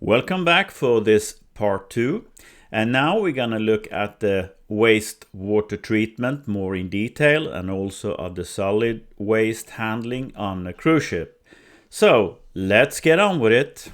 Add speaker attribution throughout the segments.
Speaker 1: Welcome back for this part 2, and now we're going to look at the wastewater treatment more in detail and also of the solid waste handling on a cruise ship. So let's get on with it.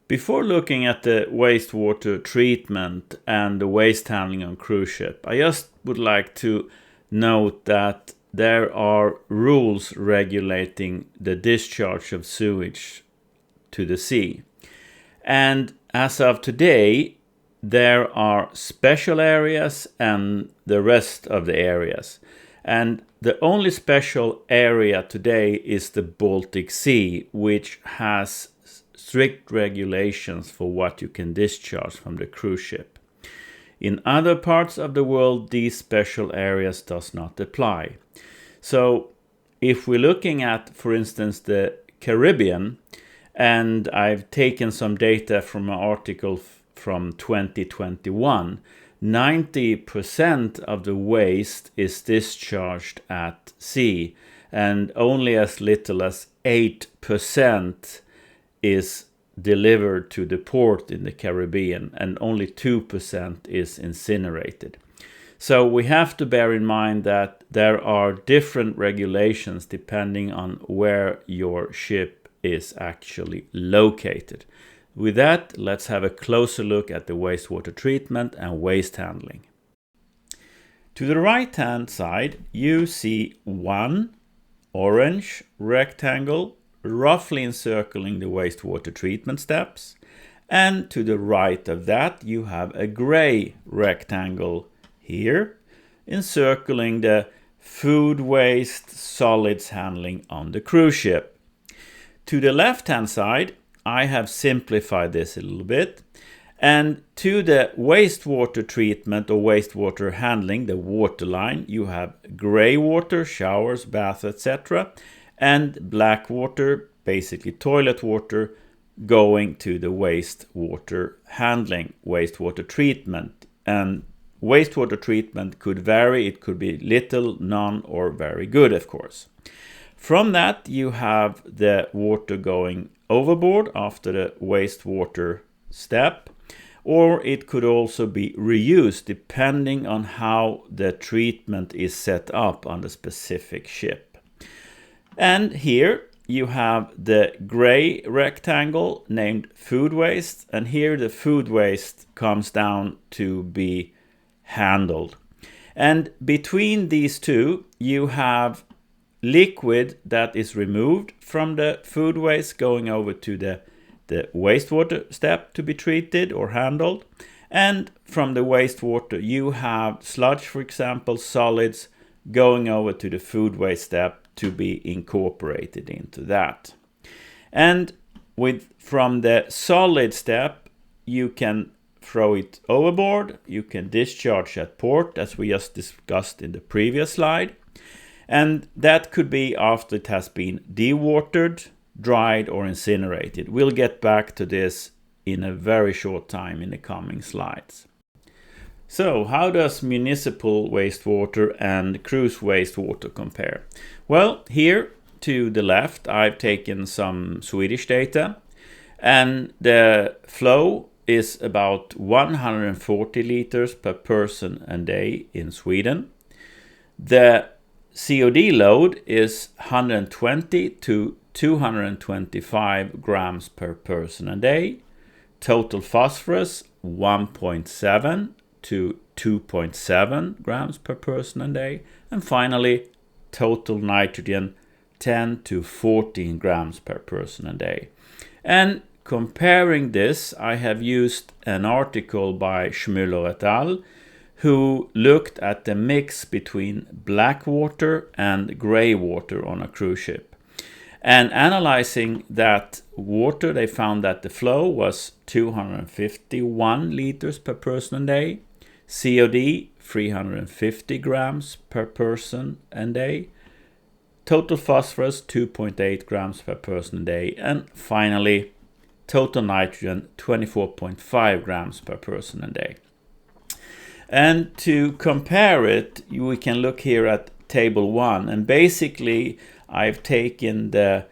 Speaker 1: Before looking at the wastewater treatment and the waste handling on cruise ship, I just would like to note that there are rules regulating the discharge of sewage to the sea. And as of today, there are special areas and the rest of the areas. And the only special area today is the Baltic Sea, which has strict regulations for what you can discharge from the cruise ship. In other parts of the world, these special areas does not apply. So if we're looking at, for instance, the Caribbean, and I've taken some data from an article from 2021, 90% of the waste is discharged at sea, and only as little as 8% is delivered to the port in the Caribbean, and only 2% is incinerated. So we have to bear in mind that there are different regulations depending on where your ship is actually located. With that, let's have a closer look at the wastewater treatment and waste handling. To the right hand side, you see one orange rectangle roughly encircling the wastewater treatment steps, and to the right of that you have a gray rectangle here encircling the food waste solids handling on the cruise ship. To the left hand side, I have simplified this a little bit, and to the wastewater treatment or wastewater handling, the water line, you have gray water, showers, baths, etc., and black water, basically toilet water, going to the wastewater handling, wastewater treatment. And wastewater treatment could vary. It could be little, none, or very good, of course. From that, you have the water going overboard after the wastewater step, or it could also be reused depending on how the treatment is set up on the specific ship. And here you have the gray rectangle named food waste, and here the food waste comes down to be handled. And between these two, you have liquid that is removed from the food waste going over to the wastewater step to be treated or handled. And from the wastewater, you have sludge, for example, solids going over to the food waste step to be incorporated into that. And from the solid step, you can throw it overboard, you can discharge at port, as we just discussed in the previous slide. And that could be after it has been dewatered, dried, or incinerated. We'll get back to this in a very short time in the coming slides. So, how does municipal wastewater and cruise wastewater compare? Well, here to the left, I've taken some Swedish data, and the flow is about 140 liters per person and day in Sweden. The COD load is 120 to 225 grams per person a day. Total phosphorus 1.7 to 2.7 grams per person a day. And finally, total nitrogen 10 to 14 grams per person a day. And comparing this, I have used an article by Schmuller et al., who looked at the mix between black water and gray water on a cruise ship. And analyzing that water, they found that the flow was 251 liters per person a day, COD 350 grams per person a day, total phosphorus 2.8 grams per person a day, and finally total nitrogen 24.5 grams per person a day. And to compare it, we can look here at table 1, and basically I've taken the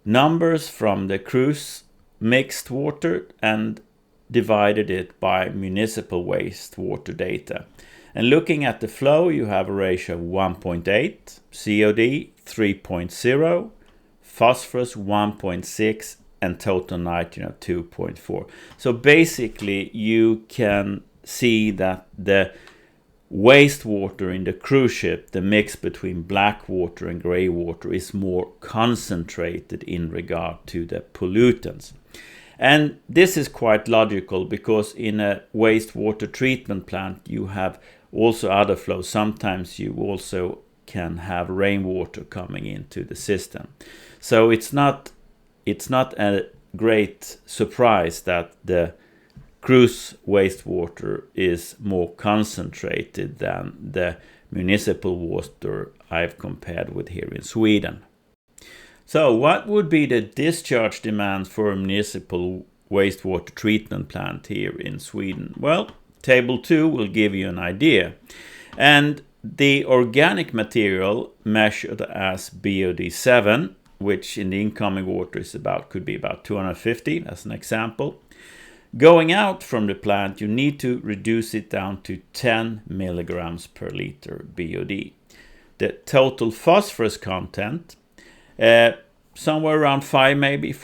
Speaker 1: numbers from the cruise mixed water and divided it by municipal wastewater data. And looking at the flow, you have a ratio of 1.8, COD 3.0, phosphorus 1.6, and total nitrogen of 2.4. So basically you can see that the wastewater in the cruise ship, the mix between black water and gray water, is more concentrated in regard to the pollutants. And this is quite logical, because in a wastewater treatment plant you have also other flows. Sometimes you also can have rainwater coming into the system. So it's not a great surprise that the cruise wastewater is more concentrated than the municipal water I've compared with here in Sweden. So what would be the discharge demand for a municipal wastewater treatment plant here in Sweden? Well, table 2 will give you an idea. And the organic material measured as BOD7, which in the incoming water is could be about 250 as an example. Going out from the plant, you need to reduce it down to 10 milligrams per liter BOD. The total phosphorus content, somewhere around 4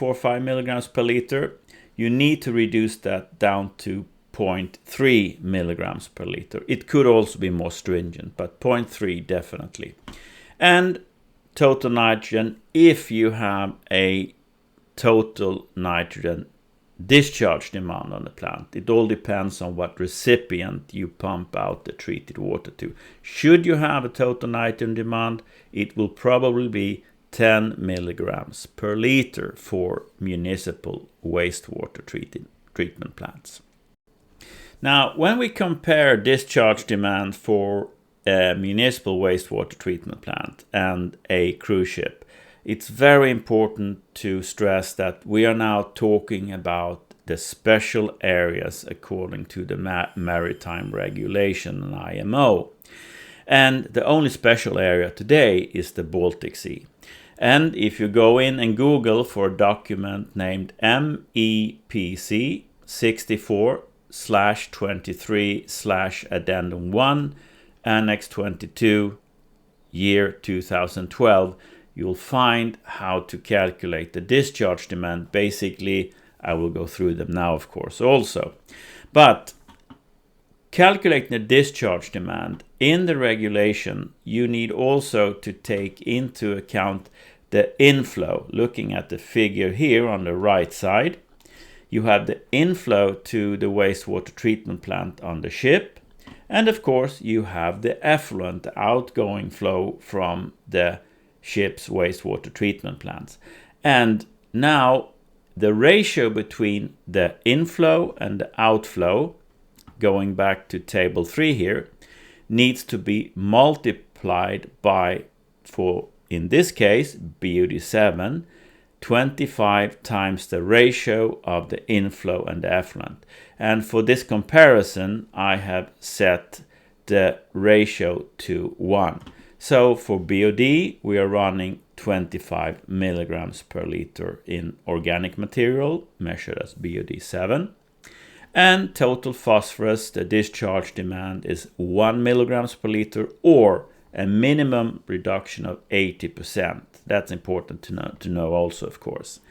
Speaker 1: or 5 milligrams per liter, you need to reduce that down to 0.3 milligrams per liter. It could also be more stringent, but 0.3 definitely. And total nitrogen, if you have a total nitrogen discharge demand on the plant. It all depends on what recipient you pump out the treated water to. Should you have a total nitrogen demand, it will probably be 10 milligrams per liter for municipal wastewater treatment plants. Now, when we compare discharge demand for a municipal wastewater treatment plant and a cruise ship, it's very important to stress that we are now talking about the special areas according to the Maritime Regulation and IMO. And the only special area today is the Baltic Sea. And if you go in and Google for a document named MEPC 64/23/Addendum 1, Annex 22, year 2012, you'll find how to calculate the discharge demand. Basically, I will go through them now, of course, also. But calculating the discharge demand in the regulation, you need also to take into account the inflow. Looking at the figure here on the right side, you have the inflow to the wastewater treatment plant on the ship. And of course, you have the effluent, the outgoing flow from the ship's wastewater treatment plants. And now the ratio between the inflow and the outflow, going back to table 3 here, needs to be multiplied by, for in this case BOD7, 25 times the ratio of the inflow and the effluent. And for this comparison, I have set the ratio to 1. So for BOD, we are running 25 milligrams per liter in organic material, measured as BOD7. And total phosphorus, the discharge demand is 1 milligrams per liter, or a minimum reduction of 80%. That's important to know also, of course.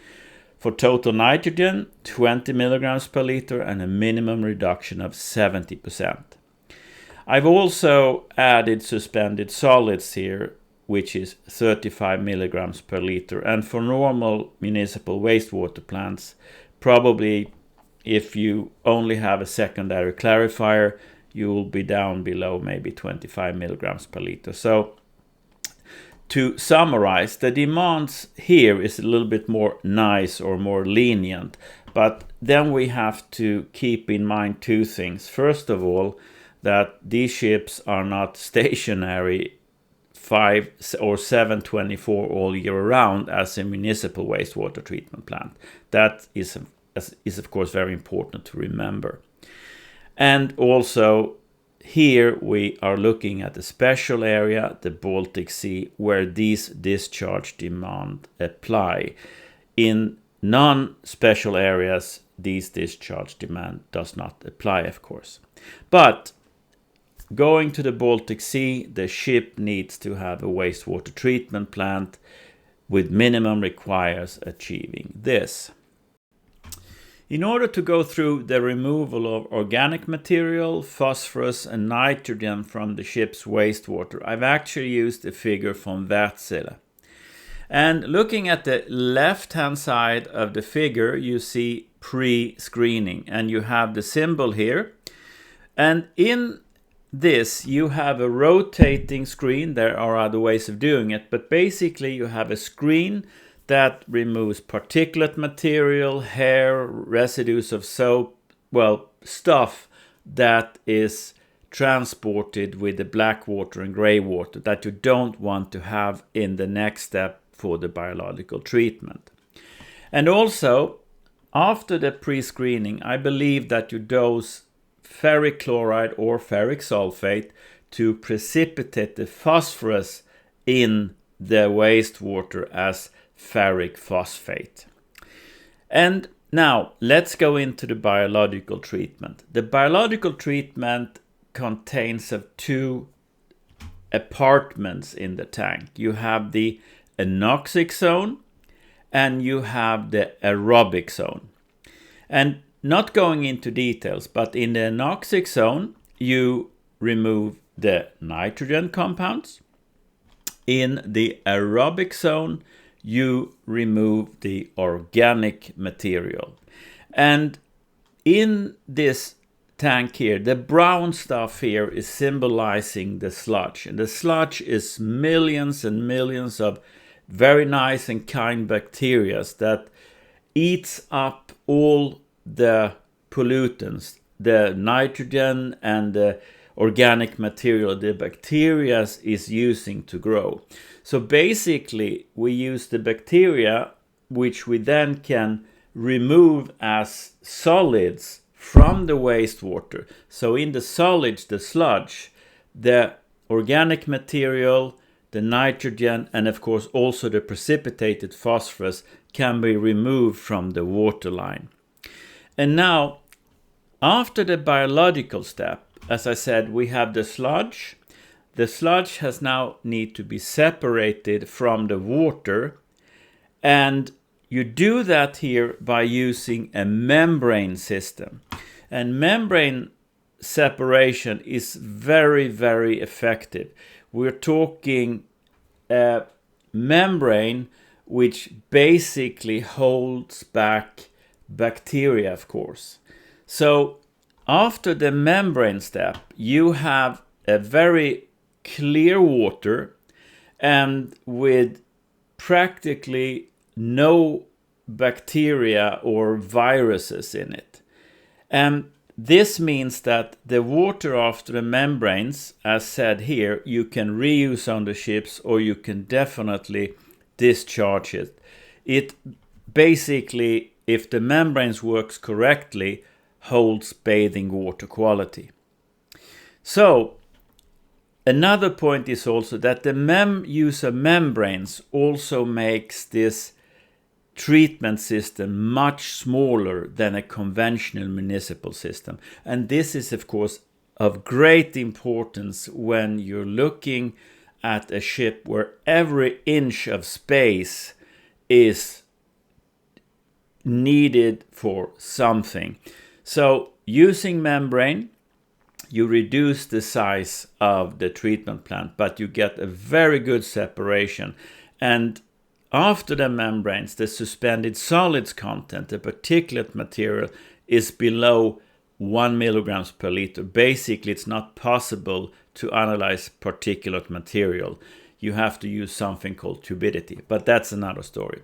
Speaker 1: For total nitrogen, 20 milligrams per liter and a minimum reduction of 70%. I've also added suspended solids here, which is 35 milligrams per liter. And for normal municipal wastewater plants, probably if you only have a secondary clarifier, you will be down below maybe 25 milligrams per liter. So to summarize, the demands here is a little bit more nice or more lenient. But then we have to keep in mind two things. First of all, that these ships are not stationary 5 or 7/24 all year round as a municipal wastewater treatment plant. That is of course very important to remember. And also here we are looking at a special area, the Baltic Sea, where these discharge demand apply. In non-special areas, these discharge demand does not apply, of course. But going to the Baltic Sea, the ship needs to have a wastewater treatment plant with minimum requires achieving this. In order to go through the removal of organic material, phosphorus and nitrogen from the ship's wastewater, I've actually used a figure from Wärtsilä. And looking at the left-hand side of the figure, you see pre-screening, and you have the symbol here. And in this, you have a rotating screen. There are other ways of doing it, but basically you have a screen that removes particulate material, hair, residues of soap, stuff that is transported with the black water and gray water that you don't want to have in the next step for the biological treatment. And also, after the pre-screening, I believe that you dose ferric chloride or ferric sulfate to precipitate the phosphorus in the wastewater as ferric phosphate. And now let's go into the biological treatment. The biological treatment contains of two apartments in the tank. You have the anoxic zone and you have the aerobic zone. And not going into details, but in the anoxic zone, you remove the nitrogen compounds. In the aerobic zone, you remove the organic material. And in this tank here, the brown stuff here is symbolizing the sludge. And the sludge is millions and millions of very nice and kind bacteria that eats up all the pollutants, the nitrogen and the organic material the bacteria is using to grow. So basically we use the bacteria, which we then can remove as solids from the wastewater. So in the solids, the sludge, the organic material, the nitrogen, and of course also the precipitated phosphorus can be removed from the water line. And now, after the biological step, as I said, we have the sludge. The sludge has now need to be separated from the water. And you do that here by using a membrane system. And membrane separation is very, very effective. We're talking a membrane which basically holds back bacteria, of course. So after the membrane step, you have a very clear water and with practically no bacteria or viruses in it. And this means that the water after the membranes, as said here, you can reuse on the ships or you can definitely discharge it. It basically, if the membranes works correctly, holds bathing water quality. So another point is also that the use of membranes also makes this treatment system much smaller than a conventional municipal system. And this is of course of great importance when you're looking at a ship where every inch of space is needed for something. So using membrane, you reduce the size of the treatment plant, but you get a very good separation. And after the membranes, the suspended solids content, the particulate material, is below 1 milligrams per liter. Basically, it's not possible to analyze particulate material. You have to use something called turbidity, but that's another story.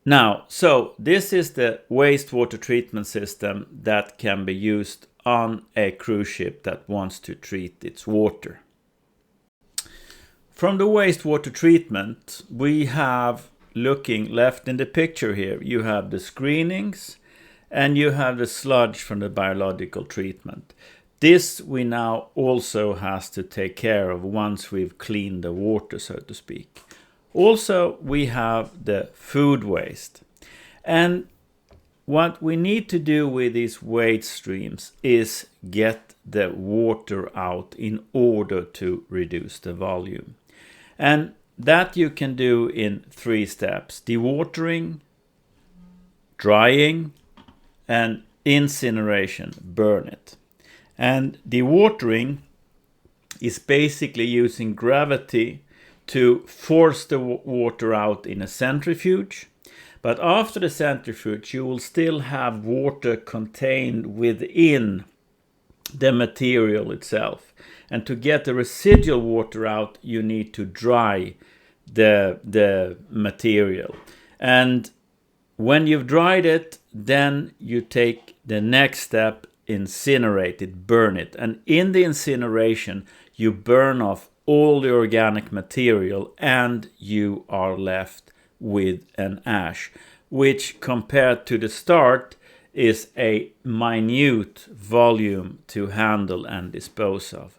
Speaker 1: Now, so this is the wastewater treatment system that can be used on a cruise ship that wants to treat its water. From the wastewater treatment, we have, looking left in the picture here, you have the screenings and you have the sludge from the biological treatment. This we now also has to take care of once we've cleaned the water, so to speak. Also, we have the food waste. And what we need to do with these waste streams is get the water out in order to reduce the volume. And that you can do in 3 steps: dewatering, drying, and incineration, burn it. And dewatering is basically using gravity to force the water out in a centrifuge. But after the centrifuge, you will still have water contained within the material itself. And to get the residual water out, you need to dry the material. And when you've dried it, then you take the next step, incinerate it, burn it. And in the incineration, you burn off all the organic material and you are left with an ash, which compared to the start is a minute volume to handle and dispose of.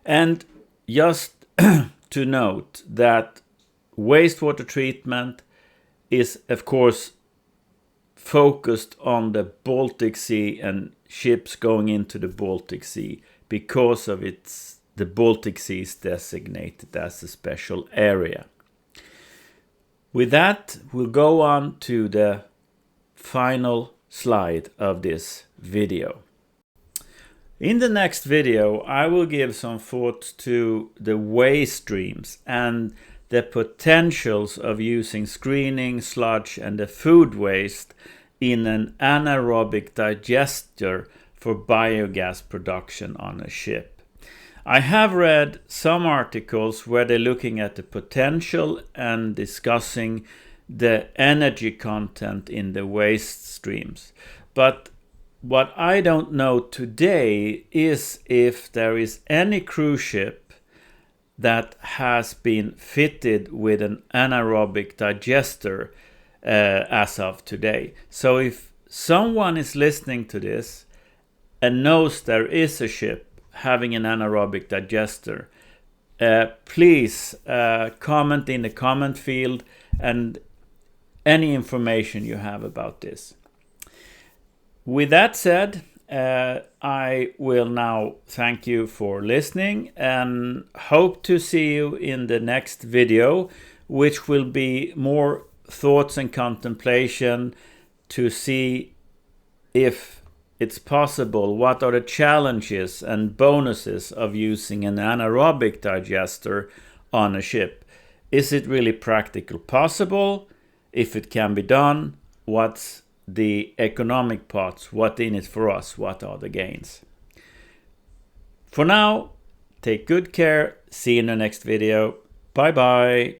Speaker 1: And just to note that wastewater treatment is of course focused on the Baltic Sea and ships going into the Baltic Sea because of the Baltic Sea is designated as a special area. With that, we'll go on to the final slide of this video. In the next video, I will give some thoughts to the waste streams and the potentials of using screening, sludge, and the food waste in an anaerobic digester for biogas production on a ship. I have read some articles where they're looking at the potential and discussing the energy content in the waste streams. But what I don't know today is if there is any cruise ship that has been fitted with an anaerobic digester as of today. So if someone is listening to this and knows there is a ship having an anaerobic digester, please comment in the comment field and any information you have about this. With that said, I will now thank you for listening and hope to see you in the next video, which will be more thoughts and contemplation to see if it's possible, what are the challenges and bonuses of using an anaerobic digester on a ship. Is it really practical possible? If it can be done, what's the economic parts? What in it for us? What are the gains? For now, take good care. See you in the next video. Bye bye.